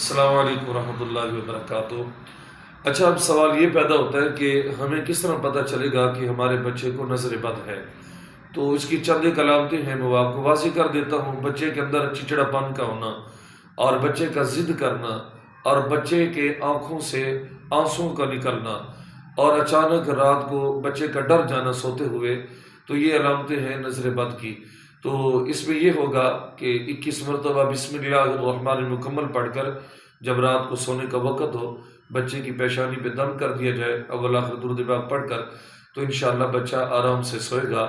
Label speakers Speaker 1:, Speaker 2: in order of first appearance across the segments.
Speaker 1: السلام علیکم ورحمۃ اللہ وبرکاتہ۔ اچھا، اب سوال یہ پیدا ہوتا ہے کہ ہمیں کس طرح پتہ چلے گا کہ ہمارے بچے کو نظر بد ہے؟ تو اس کی چند ایک علامتیں ہیں، میں وہ آپ کو واضح کر دیتا ہوں۔ بچے کے اندر چچڑا پن کا ہونا، اور بچے کا ضد کرنا، اور بچے کے آنکھوں سے آنسوں کا نکلنا، اور اچانک رات کو بچے کا ڈر جانا سوتے ہوئے، تو یہ علامتیں ہیں نظر بد کی۔ تو اس میں یہ ہوگا کہ 21 مرتبہ بسم اللہ الرحمن الرحیم مکمل پڑھ کر جب رات کو سونے کا وقت ہو، بچے کی پیشانی پہ دم کر دیا جائے اول آخر درود پاک پڑھ کر، تو انشاءاللہ بچہ آرام سے سوئے گا۔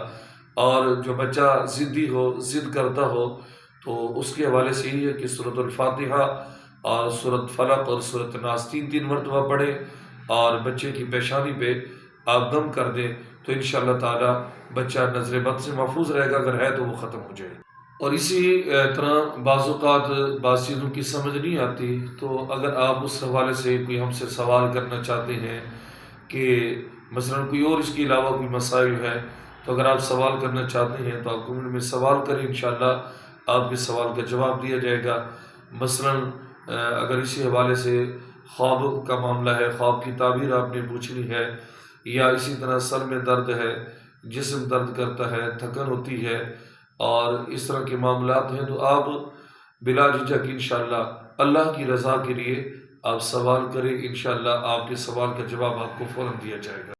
Speaker 1: اور جو بچہ ضدی ہو، ضد کرتا ہو، تو اس کے حوالے سے یہ ہے کہ سورۃ الفاتحہ اور سورۃ فلق اور سورۃ ناس تین مرتبہ پڑھیں، اور بچے کی پیشانی پہ آپ دم کر دیں، تو انشاءاللہ تعالی بچہ نظر بد سے محفوظ رہے گا، اگر ہے تو وہ ختم ہو جائے گا۔ اور اسی طرح بعض اوقات بعض چیزوں کی سمجھ نہیں آتی، تو اگر آپ اس حوالے سے کوئی ہم سے سوال کرنا چاہتے ہیں کہ مثلا کوئی اور اس کے علاوہ کوئی مسائل ہے، تو اگر آپ سوال کرنا چاہتے ہیں تو آپ کمنٹ میں سوال کریں، انشاءاللہ آپ کے سوال کا جواب دیا جائے گا۔ مثلا اگر اسی حوالے سے خواب کا معاملہ ہے، خواب کی تعبیر آپ نے پوچھنی ہے، یا اسی طرح سر میں درد ہے، جسم درد کرتا ہے، تھکن ہوتی ہے، اور اس طرح کے معاملات ہیں، تو آپ بلا جھجک انشاءاللہ اللہ کی رضا کے لیے آپ سوال کریں، انشاءاللہ آپ کے سوال کا جواب آپ کو فوراً دیا جائے گا۔